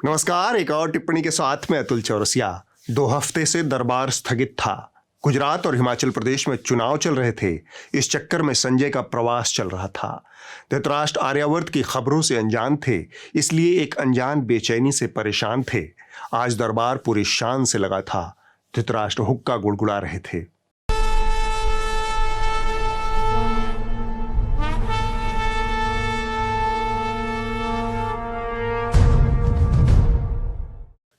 नमस्कार। एक और टिप्पणी के साथ में अतुल चौरसिया। 2 हफ्ते से दरबार स्थगित था। गुजरात और हिमाचल प्रदेश में चुनाव चल रहे थे। इस चक्कर में संजय का प्रवास चल रहा था। धृतराष्ट्र आर्यावर्त की खबरों से अनजान थे, इसलिए एक अनजान बेचैनी से परेशान थे। आज दरबार पूरी शान से लगा था। धृतराष्ट्र हुक्का गुड़गुड़ा रहे थे।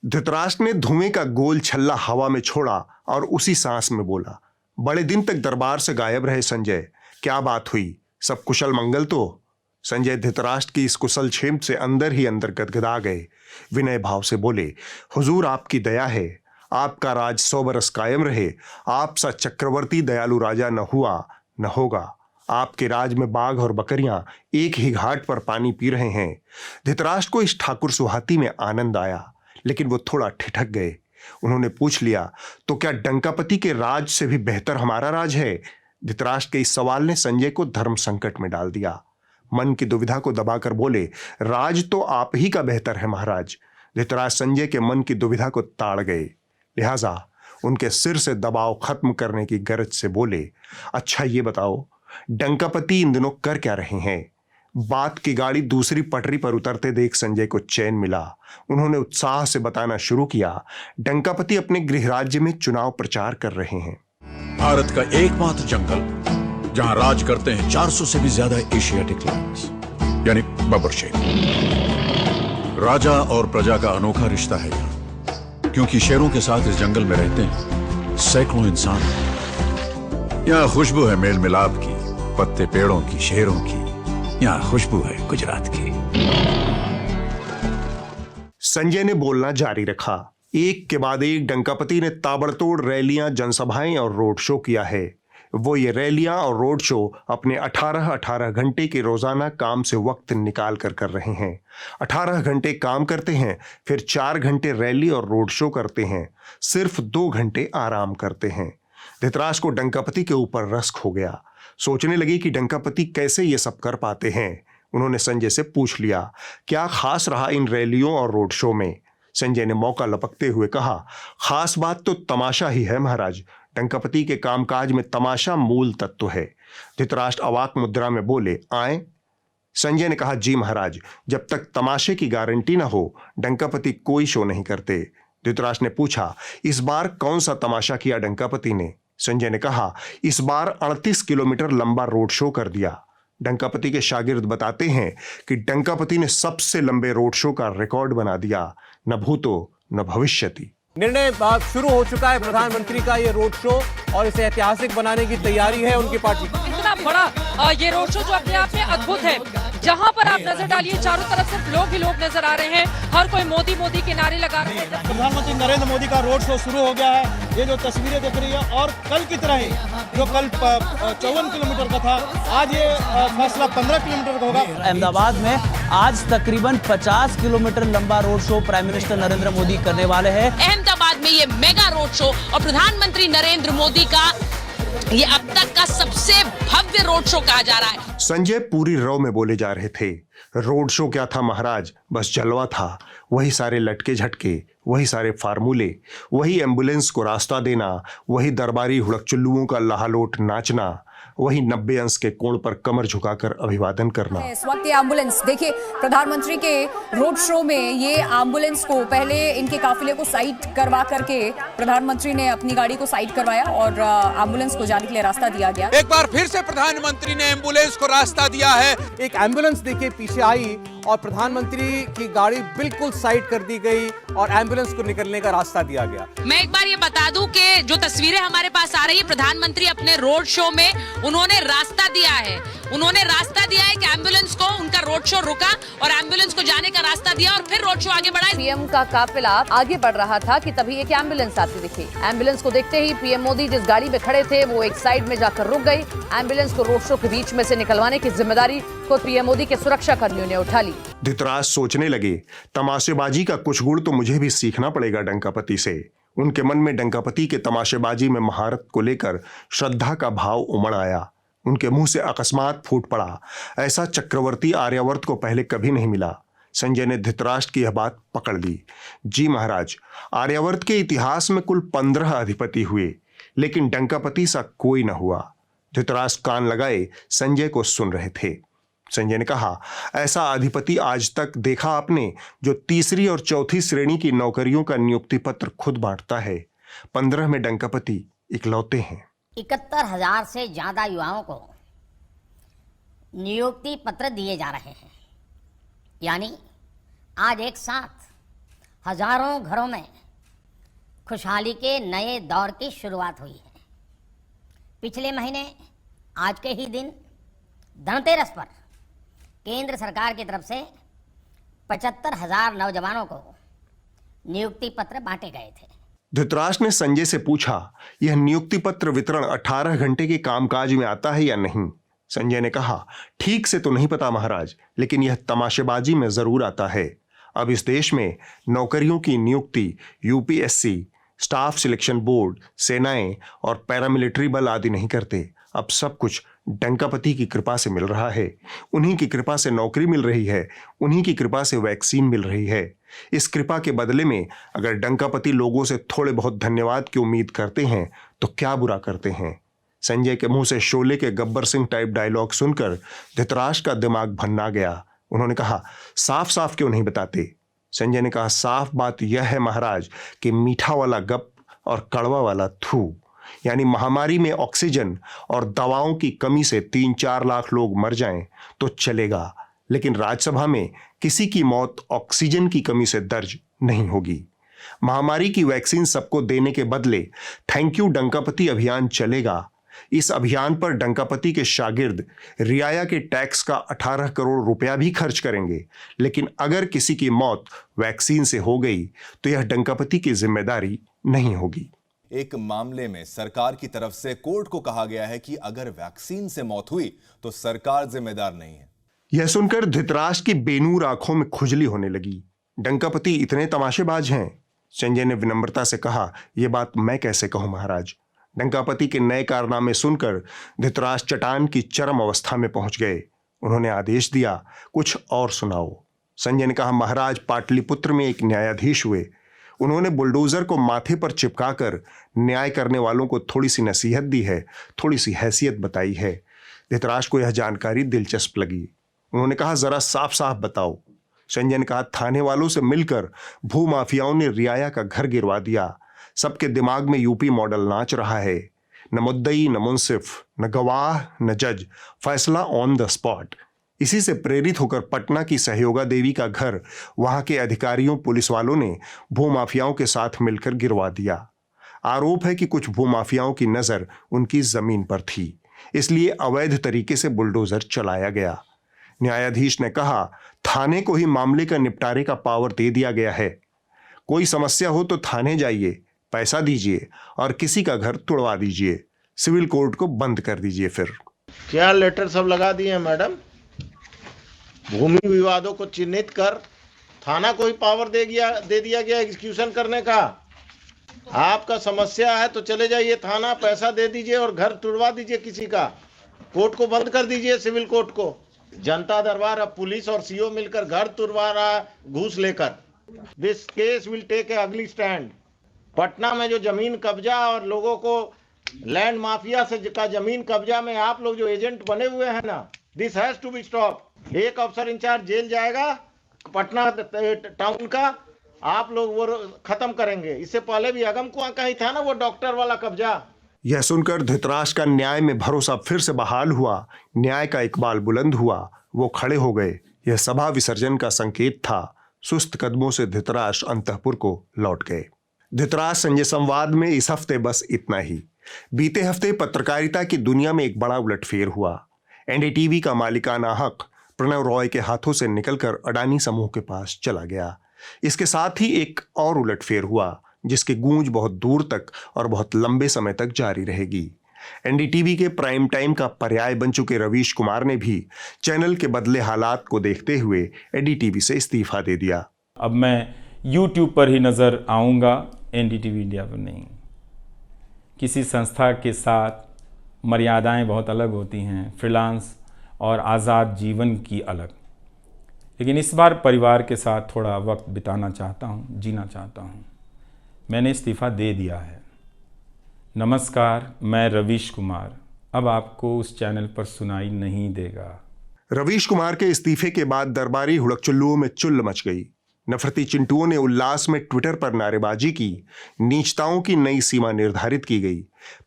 धृतराष्ट्र ने धुएं का गोल छल्ला हवा में छोड़ा और उसी सांस में बोला, बड़े दिन तक दरबार से गायब रहे संजय, क्या बात हुई? सब कुशल मंगल तो? संजय धृतराष्ट्र की इस कुशल क्षेम से अंदर ही अंदर गदगदा गए। विनय भाव से बोले, हुजूर आपकी दया है, आपका राज 100 बरस कायम रहे। आप सा चक्रवर्ती दयालु राजा न हुआ न होगा। आपके राज में बाघ और बकरियां एक ही घाट पर पानी पी रहे हैं। धृतराष्ट्र को इस ठाकुर सुहाती में आनंद आया, लेकिन वो थोड़ा ठिठक गए। उन्होंने पूछ लिया, तो क्या डंकापति के राज से भी बेहतर हमारा राज है? धृतराष्ट्र के इस सवाल ने संजय को धर्म संकट में डाल दिया। मन की दुविधा को दबाकर बोले, राज तो आप ही का बेहतर है महाराज। धृतराष्ट्र संजय के मन की दुविधा को ताड़ गए, लिहाजा उनके सिर से दबाव खत्म करने की गरज से बोले, अच्छा ये बताओ, डंकापति इन दिनों कर क्या रहे हैं? बात की गाड़ी दूसरी पटरी पर उतरते देख संजय को चैन मिला। उन्होंने उत्साह से बताना शुरू किया, डंकापति अपने गृह राज्य में चुनाव प्रचार कर रहे हैं। भारत का एकमात्र जंगल जहां राज करते हैं 400 से भी ज्यादा एशियाटिक लायंस, यानी बब्बर शेख। राजा और प्रजा का अनोखा रिश्ता है यहाँ, क्योंकि शेरों के साथ इस जंगल में रहते हैं सैकड़ों इंसान। यहाँ खुशबू है मेल मिलाप की, पत्ते पेड़ों की, शेरों की। यहाँ खुशबू है गुजरात की। संजय ने बोलना जारी रखा। एक के बाद एक डंकापति ने ताबड़तोड़ रैलियां, जनसभाएं और रोड शो किया है। वो ये रैलियां और रोड शो अपने 18-18 घंटे के रोजाना काम से वक्त निकाल कर रहे हैं। 18 घंटे काम करते हैं, फिर 4 घंटे रैली और रोड शो करते हैं, सिर्फ 2 घंटे आराम करते हैं। धृतराष्ट्र को डंकापति के ऊपर रश्क हो गया। सोचने लगे कि डंकापति कैसे ये सब कर पाते हैं। उन्होंने संजय से पूछ लिया, क्या खास रहा इन रैलियों और रोड शो में? संजय ने मौका लपकते हुए कहा, खास बात तो तमाशा ही है महाराज। डंकापति के कामकाज में तमाशा मूल तत्व है। धृतराष्ट्र अवाक मुद्रा में बोले, आए? संजय ने कहा, जी महाराज, जब तक तमाशे की गारंटी ना हो डंकापति कोई शो नहीं करते। धृतराष्ट्र ने पूछा, इस बार कौन सा तमाशा किया डंकापति ने? संजय ने कहा, इस बार 38 किलोमीटर लंबा रोड शो कर दिया। डंकापति के शागिर्द बताते हैं कि डंकापति ने सबसे लंबे रोड शो का रिकॉर्ड बना दिया, न भूतो न भविष्यति। निर्णय शुरू हो चुका है प्रधानमंत्री का ये रोड शो, और इसे ऐतिहासिक बनाने की तैयारी है उनकी पार्टी। इतना बड़ा ये रोड शो जो अपने आप में अद्भुत है। जहां पर आप नजर डालिए, चारों तरफ सिर्फ लोग ही लोग नजर आ रहे हैं। हर कोई मोदी मोदी के नारे लगा रहे हैं। प्रधानमंत्री नरेंद्र मोदी का रोड शो शुरू हो गया है। ये जो तस्वीरें दिख रही है, और कल की तरह ही जो कल 54 किलोमीटर का था, आज ये फासला 15 किलोमीटर का होगा। अहमदाबाद में आज तकरीबन 50 किलोमीटर लंबा road show prime minister Narendra Modi करने वाले हैं। अहमदाबाद में ये मेगा रोड शो और प्रधानमंत्री नरेंद्र मोदी का ये अब तक का सबसे भव्य रोड शो कहा जा रहा है। संजय पूरी रौ में बोले जा रहे थे। रोड शो क्या था महाराज, बस जलवा था। वही सारे लटके झटके, वही सारे फार्मूले, वही एम्बुलेंस को रास्ता देना, वही दरबारी हुड़कचुल्लुओं का लाहलोट नाचना, वही 90 अंश के कोण पर कमर झुकाकर अभिवादन करना। इस वक्त ये एम्बुलेंस देखिए, प्रधानमंत्री के रोड शो में ये एम्बुलेंस को पहले इनके काफिले को साइड करवा करके प्रधानमंत्री ने अपनी गाड़ी को साइड करवाया और एम्बुलेंस को जाने के लिए रास्ता दिया गया। एक बार फिर से प्रधानमंत्री ने एम्बुलेंस को रास्ता दिया है। एक एम्बुलेंस देखिए पीछे आई और प्रधानमंत्री की गाड़ी बिल्कुल साइड कर दी गई और एम्बुलेंस को निकलने का रास्ता दिया गया। मैं एक बार ये बता दूं कि जो तस्वीरें हमारे पास आ रही है, प्रधानमंत्री अपने रोड शो में उन्होंने रास्ता दिया है। उन्होंने रास्ता दिया है कि एम्बुलेंस को, उनका रोड शो रुका और एम्बुलेंस को जाने का रास्ता दिया और फिर रोड शो आगे बढ़ा। पीएम का काफिला आगे बढ़ रहा था कि तभी एक एम्बुलेंस आती दिखी। एम्बुलेंस को देखते ही पीएम मोदी जिस गाड़ी में खड़े थे वो एक साइड में जाकर रुक गई। एम्बुलेंस को रोड शो के बीच में से निकलवाने की जिम्मेदारी खुद पीएम मोदी के सुरक्षा कर्मियों ने उठा ली। धृतराष्ट्र सोचने लगे, तमाशेबाजी का कुछ गुण तो मुझे भी सीखना पड़ेगा डंकापति से। उनके मन में डंकापति के तमाशेबाजी में महारत को लेकर श्रद्धा का भाव उमड़ आया। उनके मुंह से अकस्मात फूट पड़ा, ऐसा चक्रवर्ती आर्यावर्त को पहले कभी नहीं मिला। संजय ने धृतराष्ट्र की यह बात पकड़ ली। जी महाराज, आर्यावर्त के इतिहास में कुल 15 अधिपति हुए, लेकिन डंकापति सा कोई न हुआ। धृतराष्ट्र कान लगाए संजय को सुन रहे थे। संजय ने कहा, ऐसा अधिपति आज तक देखा आपने जो तीसरी और चौथी श्रेणी की नौकरियों का नियुक्ति पत्र खुद बांटता है? 15 में डंकापति इकलौते हैं। 71,000 से ज्यादा युवाओं को नियुक्ति पत्र दिए जा रहे हैं, यानी आज एक साथ हजारों घरों में खुशहाली के नए दौर की शुरुआत हुई है। पिछले महीने आज के ही दिन धनतेरस पर केंद्र सरकार की तरफ से 75,000 नौजवानों को नियुक्ति पत्र बांटे गए थे। धृतराष्ट्र ने संजय से पूछा, यह नियुक्ति पत्र वितरण 18 घंटे के कामकाज में आता है या नहीं? संजय ने कहा, ठीक से तो नहीं पता महाराज, लेकिन यह तमाशेबाजी में जरूर आता है। अब इस देश में नौकरियों की नियुक्ति यूपीएससी, स्टाफ सिलेक्शन बोर्ड, सेनाएं और पैरामिलिट्री बल आदि नहीं करते। अब सब कुछ डंकापति की कृपा से मिल रहा है। उन्हीं की कृपा से नौकरी मिल रही है, उन्हीं की कृपा से वैक्सीन मिल रही है। इस कृपा के बदले में अगर डंकापति लोगों से थोड़े बहुत धन्यवाद की उम्मीद करते हैं तो क्या बुरा करते हैं? संजय के मुंह से शोले के गब्बर सिंह टाइप डायलॉग सुनकर धृतराष्ट्र का दिमाग भन्ना गया। उन्होंने कहा, साफ साफ क्यों नहीं बताते? संजय ने कहा, साफ बात यह है महाराज कि मीठा वाला गप और कड़वा वाला थू, यानी महामारी में ऑक्सीजन और दवाओं की कमी से 3-4 लाख लोग मर जाएं तो चलेगा, लेकिन राज्यसभा में किसी की मौत ऑक्सीजन की कमी से दर्ज नहीं होगी। महामारी की वैक्सीन सबको देने के बदले थैंक यू डंकापति अभियान चलेगा। इस अभियान पर डंकापति के शागिर्द रियाया के टैक्स का 18 करोड़ रुपया भी खर्च करेंगे, लेकिन अगर किसी की मौत वैक्सीन से हो गई तो यह डंकापति की जिम्मेदारी नहीं होगी। एक मामले में सरकार की तरफ से कोर्ट को कहा गया है कि अगर वैक्सीन से मौत हुई तो सरकार जिम्मेदार नहीं है। यह सुनकर धृतराष्ट्र की बेनूर आंखों में खुजली होने लगी। डंकापति इतने तमाशेबाज हैं? संजय ने विनम्रता से कहा, यह बात मैं कैसे कहूं महाराज। डंकापति के नए कारनामे सुनकर धृतराष्ट्र चट्टान की चरम अवस्था में पहुंच गए। उन्होंने आदेश दिया, कुछ और सुनाओ। संजय ने कहा, महाराज, पाटलिपुत्र में एक न्यायाधीश हुए। उन्होंने बुलडोजर को माथे पर चिपकाकर न्याय करने वालों को थोड़ी सी नसीहत दी है, थोड़ी सी हैसियत बताई है। धृतराष्ट्र को यह जानकारी दिलचस्प लगी। उन्होंने कहा, जरा साफ साफ बताओ। संजय ने कहा, थाने वालों से मिलकर भूमाफियाओं ने रियाया का घर गिरवा दिया। सबके दिमाग में यूपी मॉडल नाच रहा है। न मुद्दई, न मुंसिफ, न गवाह, न जज, फैसला ऑन द स्पॉट। इसी से प्रेरित होकर पटना की सहयोगा देवी का घर वहां के अधिकारियों, पुलिस वालों ने भूमाफियाओं के साथ मिलकर गिरवा दिया। आरोप है कि कुछ भूमाफियाओं की नजर उनकी जमीन पर थी, इसलिए अवैध तरीके से बुलडोजर चलाया गया। न्यायाधीश ने कहा, थाने को ही मामले का निपटारे का पावर दे दिया गया है। कोई समस्या हो तो थाने जाइए, पैसा दीजिए और किसी का घर तोड़वा दीजिए, सिविल कोर्ट को बंद कर दीजिए। फिर क्या लेटर सब लगा दिए हैं मैडम? भूमि विवादों को चिन्हित कर थाना को ही पावर दे दिया गया एग्जीक्यूशन करने का। आपका समस्या है तो चले जाइए थाना, पैसा दे दीजिए और घर तुड़वा दीजिए किसी का। कोर्ट को बंद कर दीजिए, सिविल कोर्ट को। जनता दरबार अब पुलिस और सीओ मिलकर घर तुड़वा रहा घूस लेकर। This case will take a ugly stand. Patna में जो जमीन कब्जा और लोगों को लैंड माफिया से का जमीन कब्जा में आप लोग जो एजेंट बने हुए हैं ना, this has to be stop. एक अफसर इंचार्ज जेल जाएगा पटना टाउन का, आप लोग वो खत्म करेंगे। इससे पहले भी अगम कुआं का ही था ना वो डॉक्टर वाला कब्जा। यह सुनकर धृतराष्ट्र का न्याय में भरोसा फिर से बहाल हुआ। न्याय का इकबाल बुलंद हुआ। वो खड़े हो गए। यह सभा विसर्जन का संकेत था। सुस्त कदमों से धृतराष्ट्र अंतःपुर को लौट गए। धृतराष्ट्र संजय संवाद में इस हफ्ते बस इतना ही। बीते हफ्ते पत्रकारिता की दुनिया में एक बड़ा उलटफेर हुआ। एनडीटीवी का मालिकाना हक प्रणव रॉय के हाथों से निकलकर अडानी समूह के पास चला गया। इसके साथ ही एक और उलटफेर हुआ जिसकी गूंज बहुत दूर तक और बहुत लंबे समय तक जारी रहेगी। एनडीटीवी के प्राइम टाइम का पर्याय बन चुके रवीश कुमार ने भी चैनल के बदले हालात को देखते हुए एनडीटीवी से इस्तीफा दे दिया। अब मैं यूट्यूब पर ही नज़र आऊँगा, एनडीटीवी इंडिया पर नहीं। किसी संस्था के साथ मर्यादाएं बहुत अलग होती हैं, फ्रीलांस और आज़ाद जीवन की अलग। लेकिन इस बार परिवार के साथ थोड़ा वक्त बिताना चाहता हूँ, जीना चाहता हूँ। मैंने इस्तीफ़ा दे दिया है। नमस्कार, मैं रवीश कुमार। अब आपको उस चैनल पर सुनाई नहीं देगा। रवीश कुमार के इस्तीफे के बाद दरबारी हुड़कचुल्लुओं में चुल्ल मच गई। नफरती चिंटुओं ने उल्लास में ट्विटर पर नारेबाजी की। नीचताओं की नई सीमा निर्धारित की गई।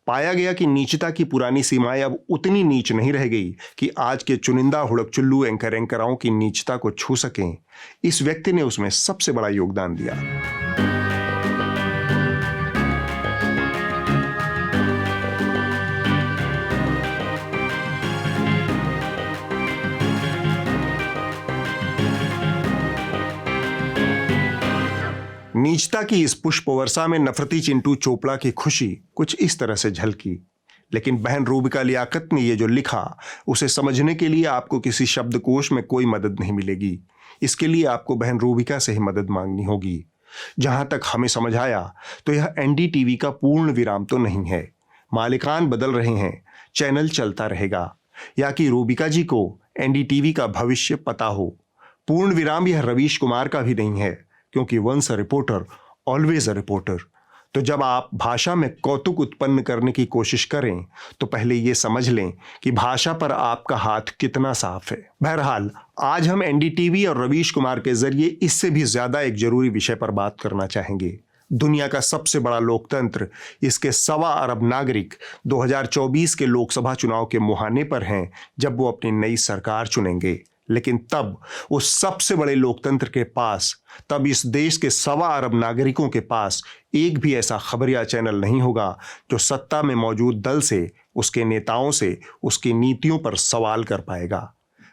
पाया गया कि नीचता की पुरानी सीमाएं अब उतनी नीच नहीं रह गई कि आज के चुनिंदा हुड़कचुल्लू एंकराओं की नीचता को छू सकें। इस व्यक्ति ने उसमें सबसे बड़ा योगदान दिया। नीचता की इस पुष्प वर्षा में नफरती चिंटू चोपड़ा की खुशी कुछ इस तरह से झलकी। लेकिन बहन रूबिका लियाकत ने ये जो लिखा, उसे समझने के लिए आपको किसी शब्दकोश में कोई मदद नहीं मिलेगी। इसके लिए आपको बहन रूबिका से ही मदद मांगनी होगी। जहां तक हमें समझ आया तो यह एनडीटीवी का पूर्ण विराम तो नहीं है। मालिकान बदल रहे हैं, चैनल चलता रहेगा। या कि रूबिका जी को एनडीटीवी का भविष्य पता हो। पूर्ण विराम यह रवीश कुमार का भी नहीं है, क्योंकि once a reporter always a reporter. तो जब आप भाषा में कौतुक उत्पन्न करने की कोशिश करें तो पहले ये समझ लें कि भाषा पर आपका हाथ कितना साफ है। बहरहाल, आज हम एनडीटीवी और रवीश कुमार के जरिए इससे भी ज्यादा एक जरूरी विषय पर बात करना चाहेंगे। दुनिया का सबसे बड़ा लोकतंत्र, इसके 1.25 अरब नागरिक 2024 के लोकसभा चुनाव के मुहाने पर हैं जब वो अपनी नई सरकार चुनेंगे। लेकिन तब उस सबसे बड़े लोकतंत्र के पास, तब इस देश के 1.25 अरब नागरिकों के पास एक भी ऐसा खबरिया चैनल नहीं होगा जो सत्ता में मौजूद दल से, उसके नेताओं से, उसकी नीतियों पर सवाल कर पाएगा।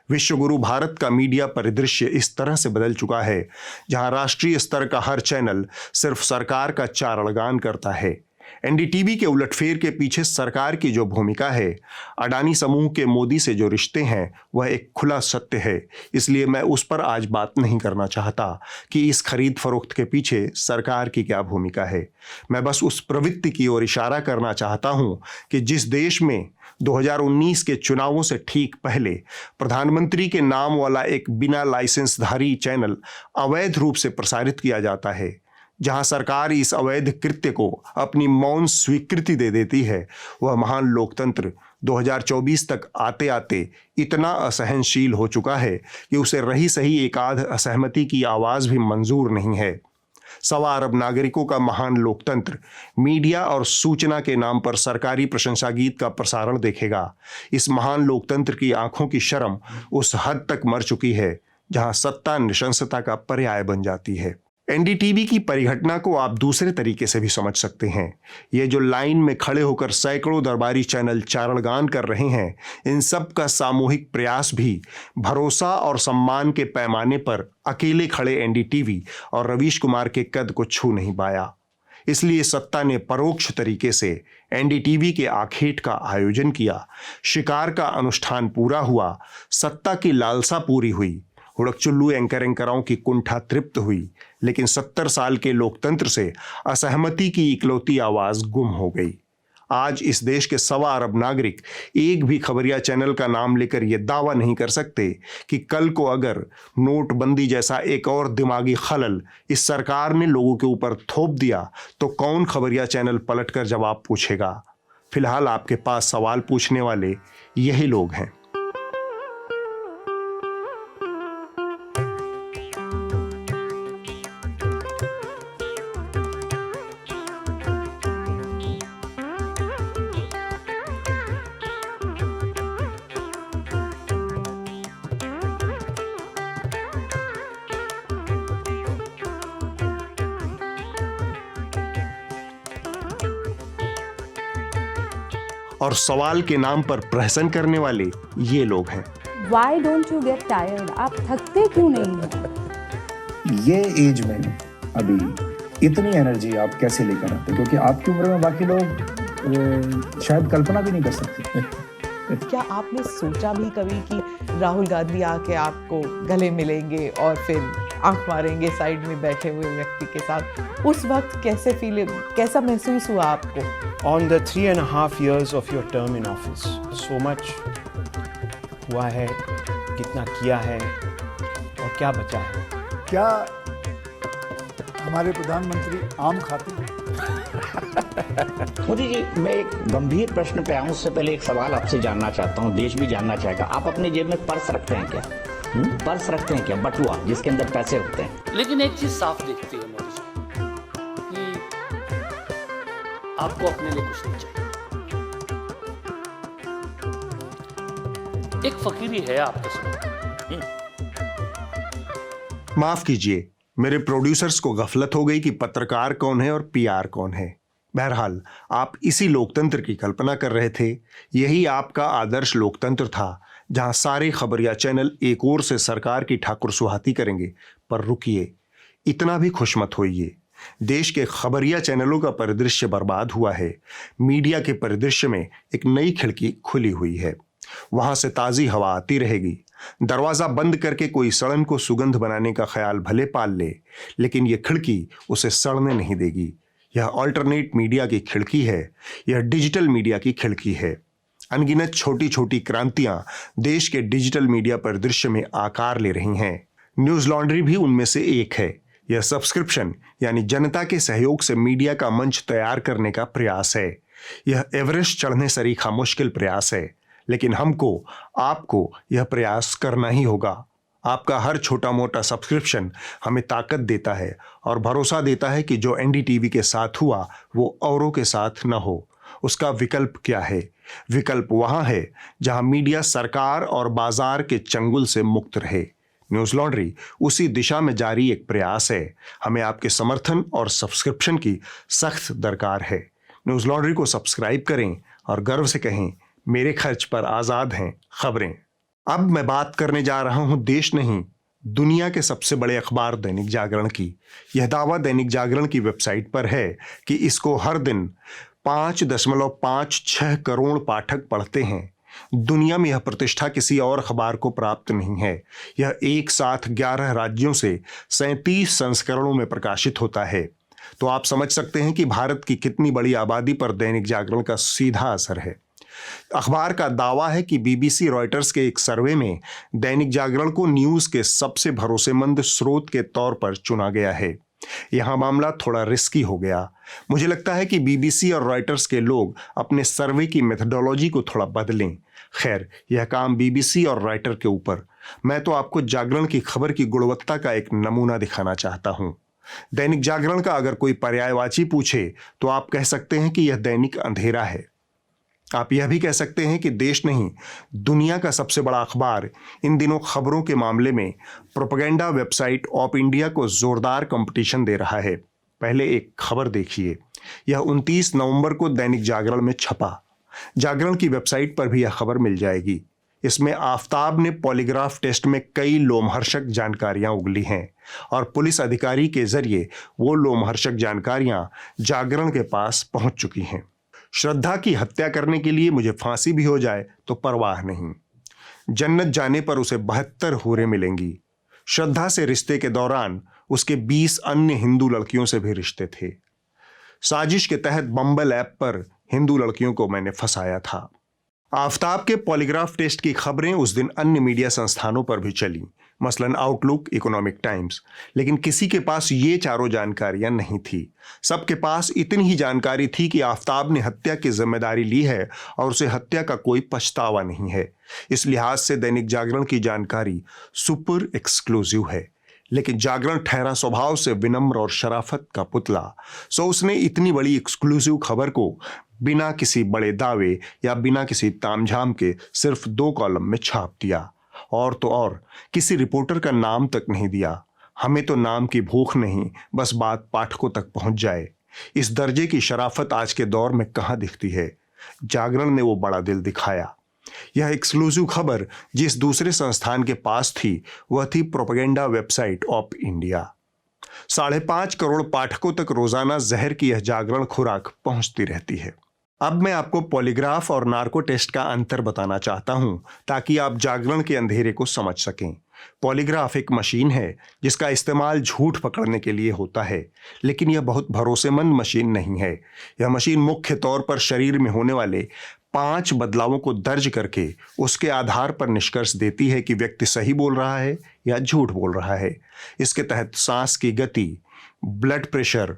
विश्वगुरु भारत का मीडिया परिदृश्य इस तरह से बदल चुका है, जहां राष्ट्रीय स्तर का हर चैनल सिर्फ सरकार का चारणगान करता है। एनडीटीवी के उलटफेर के पीछे सरकार की जो भूमिका है, अडानी समूह के मोदी से जो रिश्ते हैं, वह एक खुला सत्य है। इसलिए मैं उस पर आज बात नहीं करना चाहता कि इस खरीद फरोख्त के पीछे सरकार की क्या भूमिका है। मैं बस उस प्रवृत्ति की ओर इशारा करना चाहता हूं कि जिस देश में 2019 के चुनावों से ठीक पहले प्रधानमंत्री के नाम वाला एक बिना लाइसेंसधारी चैनल अवैध रूप से प्रसारित किया जाता है, जहां सरकार इस अवैध कृत्य को अपनी मौन स्वीकृति दे देती है, वह महान लोकतंत्र 2024 तक आते आते इतना असहनशील हो चुका है कि उसे रही सही एक आध असहमति की आवाज भी मंजूर नहीं है। 1.25 अरब नागरिकों का महान लोकतंत्र मीडिया और सूचना के नाम पर सरकारी प्रशंसा गीत का प्रसारण देखेगा। इस महान लोकतंत्र की आंखों की शर्म उस हद तक मर चुकी है जहां सत्ता नृशंसता का पर्याय बन जाती है। एनडीटीवी की परिघटना को आप दूसरे तरीके से भी समझ सकते हैं। ये जो लाइन में खड़े होकर सैकड़ों दरबारी चैनल चारणगान कर रहे हैं, इन सब का सामूहिक प्रयास भी भरोसा और सम्मान के पैमाने पर अकेले खड़े एनडीटीवी और रवीश कुमार के कद को छू नहीं पाया। इसलिए सत्ता ने परोक्ष तरीके से एनडीटीवी के आखेट का आयोजन किया। शिकार का अनुष्ठान पूरा हुआ, सत्ता की लालसा पूरी हुई, हुड़कचुल्लू एंकराओं की कुंठा तृप्त हुई, लेकिन 70 साल के लोकतंत्र से असहमति की इकलौती आवाज गुम हो गई। आज इस देश के 1.25 अरब नागरिक एक भी खबरिया चैनल का नाम लेकर यह दावा नहीं कर सकते कि कल को अगर नोटबंदी जैसा एक और दिमागी खलल इस सरकार ने लोगों के ऊपर थोप दिया तो कौन खबरिया चैनल पलटकर जवाब पूछेगा। फिलहाल आपके पास सवाल पूछने वाले यही लोग हैं। और सवाल के नाम पर प्रहसन करने वाले ये लोग हैं। Why don't you get tired? आप थकते क्यों नहीं हैं? ये एज में अभी इतनी एनर्जी आप कैसे लेकर आते? क्योंकि आपकी उम्र में बाकी लोग शायद कल्पना भी नहीं कर सकते। क्या आपने सोचा भी कभी कि राहुल गांधी आके आपको गले मिलेंगे और फिर आंख मारेंगे साइड में बैठे हुए व्यक्ति के साथ? उस वक्त कैसा महसूस हुआ आपको? On the 3.5 years of your term in office, so much हुआ है, कितना किया है और क्या बचा है? क्या हमारे प्रधानमंत्री आम खाते हैं? मोदी जी, मैं एक गंभीर प्रश्न पे आऊं उससे पहले एक सवाल आपसे जानना चाहता हूं, देश भी जानना चाहेगा। आप अपनी जेब में पर्स रखते हैं क्या? पर्स रखते हैं क्या, बटुआ जिसके अंदर पैसे होते हैं? लेकिन एक चीज साफ दिखती है मोदी जी कि आपको अपने लिए कुछ नहीं चाहिए। एक फकीरी है आपके साथ। माफ कीजिए, मेरे प्रोड्यूसर्स को गफलत हो गई कि पत्रकार कौन है और पीआर कौन है। बहरहाल, आप इसी लोकतंत्र की कल्पना कर रहे थे। यही आपका आदर्श लोकतंत्र था, जहां सारे खबरिया चैनल एक ओर से सरकार की ठाकुर सुहाती करेंगे। पर रुकिए, इतना भी खुश मत होइए। देश के खबरिया चैनलों का परिदृश्य बर्बाद हुआ है। मीडिया के परिदृश्य में एक नई खिड़की खुली हुई है। वहां से ताजी हवा आती रहेगी। दरवाजा बंद करके कोई सड़न को सुगंध बनाने का ख्याल भले पाल ले, लेकिन यह खिड़की उसे सड़ने नहीं देगी। यह अल्टरनेट मीडिया की खिड़की है। यह डिजिटल मीडिया की खिड़की है। अनगिनत छोटी छोटी क्रांतियां देश के डिजिटल मीडिया परिदृश्य में आकार ले रही हैं। न्यूज लॉन्ड्री भी उनमें से एक है। यह सब्सक्रिप्शन यानी जनता के सहयोग से मीडिया का मंच तैयार करने का प्रयास है। यह एवरेस्ट चढ़ने सरीखा मुश्किल प्रयास है, लेकिन हमको, आपको यह प्रयास करना ही होगा। आपका हर छोटा मोटा सब्सक्रिप्शन हमें ताकत देता है और भरोसा देता है कि जो एनडीटीवी के साथ हुआ वो औरों के साथ न हो। उसका विकल्प क्या है? विकल्प वहां है जहां मीडिया सरकार और बाजार के चंगुल से मुक्त रहे। न्यूज लॉन्ड्री उसी दिशा में जारी एक प्रयास है। हमें आपके समर्थन और सब्सक्रिप्शन की सख्त दरकार है। न्यूज लॉन्ड्री को सब्सक्राइब करें और गर्व से कहें, मेरे खर्च पर आजाद हैं खबरें। अब मैं बात करने जा रहा हूं देश नहीं, दुनिया के सबसे बड़े अखबार दैनिक जागरण की। यह दावा दैनिक जागरण की वेबसाइट पर है कि इसको हर दिन 5.56 करोड़ पाठक पढ़ते हैं। दुनिया में यह प्रतिष्ठा किसी और अखबार को प्राप्त नहीं है। यह एक साथ 11 राज्यों से 37 संस्करणों में प्रकाशित होता है। तो आप समझ सकते हैं कि भारत की कितनी बड़ी आबादी पर दैनिक जागरण का सीधा असर है। अखबार का दावा है कि बीबीसी रॉयटर्स के एक सर्वे में दैनिक जागरण को न्यूज़ के सबसे भरोसेमंद स्रोत के तौर पर चुना गया है। यहां मामला थोड़ा रिस्की हो गया। मुझे लगता है कि बीबीसी और रॉयटर्स के लोग अपने सर्वे की मेथडोलॉजी को थोड़ा बदलें। खैर, यह काम बीबीसी और रॉयटर के ऊपर। मैं तो आपको जागरण की खबर की गुणवत्ता का एक नमूना दिखाना चाहता हूं। दैनिक जागरण का अगर कोई पर्यायवाची पूछे तो आप कह सकते हैं कि यह दैनिक अंधेरा है। आप यह भी कह सकते हैं कि देश नहीं, दुनिया का सबसे बड़ा अखबार इन दिनों खबरों के मामले में प्रोपेगेंडा वेबसाइट ऑफ इंडिया को जोरदार कंपटीशन दे रहा है। पहले एक खबर देखिए। यह 29 नवंबर को दैनिक जागरण में छपा। जागरण की वेबसाइट पर भी यह खबर मिल जाएगी। इसमें आफताब ने पॉलीग्राफ टेस्ट में कई लोमहर्षक जानकारियां उगली हैं और पुलिस अधिकारी के जरिए वो लोमहर्षक जानकारियां जागरण के पास पहुंच चुकी हैं। श्रद्धा की हत्या करने के लिए मुझे फांसी भी हो जाए तो परवाह नहीं। जन्नत जाने पर उसे 72 हूरें मिलेंगी। श्रद्धा से रिश्ते के दौरान उसके 20 अन्य हिंदू लड़कियों से भी रिश्ते थे। साजिश के तहत बम्बल ऐप पर हिंदू लड़कियों को मैंने फंसाया था। आफताब के पॉलीग्राफ टेस्ट की खबरें उस दिन अन्य मीडिया संस्थानों पर भी चली, मसलन आउटलुक, इकोनॉमिक टाइम्स। लेकिन किसी के पास ये चारों जानकारियां नहीं थी। सबके पास इतनी ही जानकारी थी कि आफताब ने हत्या की जिम्मेदारी ली है और उसे हत्या का कोई पछतावा नहीं है। इस लिहाज से दैनिक जागरण की जानकारी सुपर एक्सक्लूसिव है। लेकिन जागरण ठहरा स्वभाव से विनम्र और शराफत का पुतला, सो उसने इतनी बड़ी एक्सक्लूसिव खबर को बिना किसी बड़े दावे या बिना किसी तामझाम के सिर्फ 2 कॉलम में छाप दिया। और तो और किसी रिपोर्टर का नाम तक नहीं दिया। हमें तो नाम की भूख नहीं, बस बात पाठकों तक पहुंच जाए। इस दर्जे की शराफत आज के दौर में कहाँ दिखती है। जागरण ने वो बड़ा दिल दिखाया। यह एक्सक्लूसिव खबर जिस दूसरे संस्थान के पास थी वह थी propaganda website of India. 5.5 crore पाठकों तक रोजाना जहर की यह जागरण खुराक पहुंचती रहती है। अब मैं आपको पॉलीग्राफ और नार्को टेस्ट का अंतर बताना चाहता हूं ताकि आप जागरण के अंधेरे को समझ सकें। पॉलीग्राफ एक मशीन है जिसका इस्तेमाल झूठ पकड़ने के लिए होता है, लेकिन यह बहुत भरोसेमंद मशीन नहीं है। यह मशीन मुख्य तौर पर शरीर में होने वाले 5 बदलावों को दर्ज करके उसके आधार पर निष्कर्ष देती है कि व्यक्ति सही बोल रहा है या झूठ बोल रहा है। इसके तहत सांस की गति, ब्लड प्रेशर,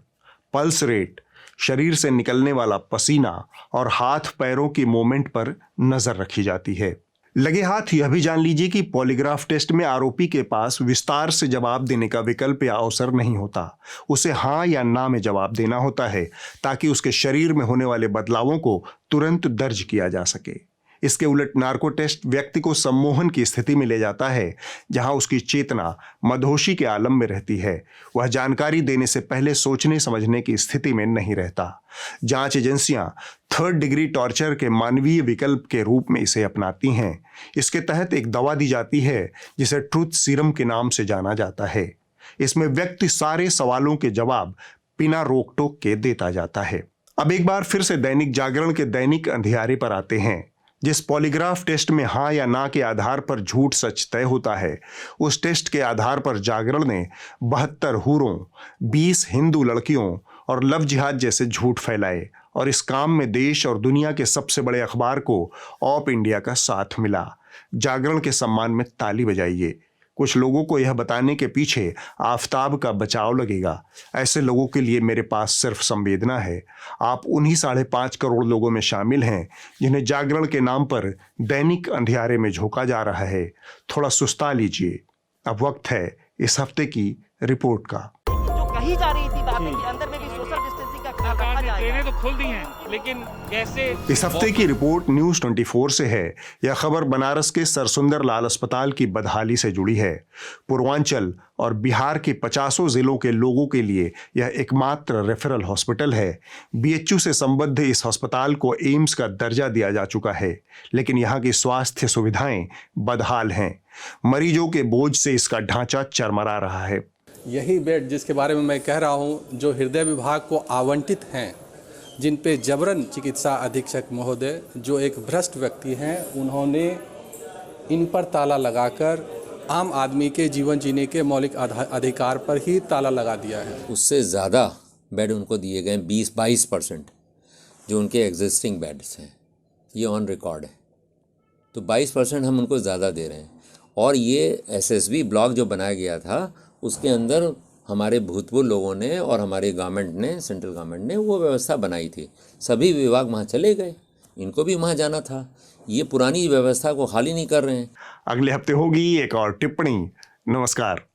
पल्स रेट, शरीर से निकलने वाला पसीना और हाथ पैरों की मूवमेंट पर नजर रखी जाती है। लगे हाथ यह भी जान लीजिए कि पॉलीग्राफ टेस्ट में आरोपी के पास विस्तार से जवाब देने का विकल्प या अवसर नहीं होता। उसे हाँ या ना में जवाब देना होता है ताकि उसके शरीर में होने वाले बदलावों को तुरंत दर्ज किया जा सके। इसके उलट नार्को टेस्ट व्यक्ति को सम्मोहन की स्थिति में ले जाता है, जहां उसकी चेतना मदहोशी के आलम में रहती है। वह जानकारी देने से पहले सोचने समझने की स्थिति में नहीं रहता। जांच एजेंसियां 3rd डिग्री टॉर्चर के मानवीय विकल्प के रूप में इसे अपनाती हैं। इसके तहत एक दवा दी जाती है जिसे ट्रूथ सीरम के नाम से जाना जाता है। इसमें व्यक्ति सारे सवालों के जवाब बिना रोक टोक के देता जाता है। अब एक बार फिर से दैनिक जागरण के दैनिक अंधियारे पर आते हैं। जिस पॉलीग्राफ टेस्ट में हाँ या ना के आधार पर झूठ सच तय होता है, उस टेस्ट के आधार पर जागरण ने 72 हूरों, 20 हिंदू लड़कियों और लव जिहाद जैसे झूठ फैलाए और इस काम में देश और दुनिया के सबसे बड़े अखबार को ऑप इंडिया का साथ मिला। जागरण के सम्मान में ताली बजाइए। कुछ लोगों को यह बताने के पीछे आफताब का बचाव लगेगा। ऐसे लोगों के लिए मेरे पास सिर्फ संवेदना है। आप उन्हीं 5.5 करोड़ लोगों में शामिल हैं जिन्हें जागरण के नाम पर दैनिक अंधियारे में झोंका जा रहा है। थोड़ा सुस्ता लीजिए। अब वक्त है इस हफ्ते की रिपोर्ट का। जो कही जा रही थी बातें कि अंदर में भी सोशल डिस्टेंसिंग का ख्याल रखा जाएगा। ट्रेनें तो खुल दी हैं, लेकिन कैसे? इस हफ्ते की रिपोर्ट न्यूज़ 24 से है। यह खबर बनारस के सरसुंदर लाल अस्पताल की बदहाली से जुड़ी है। पूर्वांचल और बिहार के 50 जिलों के लोगों के लिए यह एकमात्र रेफरल हॉस्पिटल है। बीएचयू से संबद्ध इस अस्पताल को एम्स का दर्जा दिया जा चुका है, लेकिन यहाँ की स्वास्थ्य सुविधाएं बदहाल हैं। मरीजों के बोझ से इसका ढांचा चरमरा रहा है। यही बेड जिसके बारे में मैं कह रहा हूं, जो हृदय विभाग को आवंटित हैं, जिन पे जबरन चिकित्सा अधीक्षक महोदय जो एक भ्रष्ट व्यक्ति हैं, उन्होंने इन पर ताला लगाकर आम आदमी के जीवन जीने के मौलिक अधिकार पर ही ताला लगा दिया है। उससे ज़्यादा बेड उनको दिए गए 20-22% जो उनके एग्जिस्टिंग बेड्स हैं, ये ऑन रिकॉर्ड है। तो 22% हम उनको ज़्यादा दे रहे हैं। और ये एसएसबी ब्लॉक जो बनाया गया था, उसके अंदर हमारे भूतपूर्व लोगों ने और हमारी गवर्नमेंट ने, सेंट्रल गवर्नमेंट ने वो व्यवस्था बनाई थी। सभी विभाग वहाँ चले गए, इनको भी वहाँ जाना था। ये पुरानी व्यवस्था को खाली नहीं कर रहे हैं। अगले हफ्ते होगी एक और टिप्पणी। नमस्कार।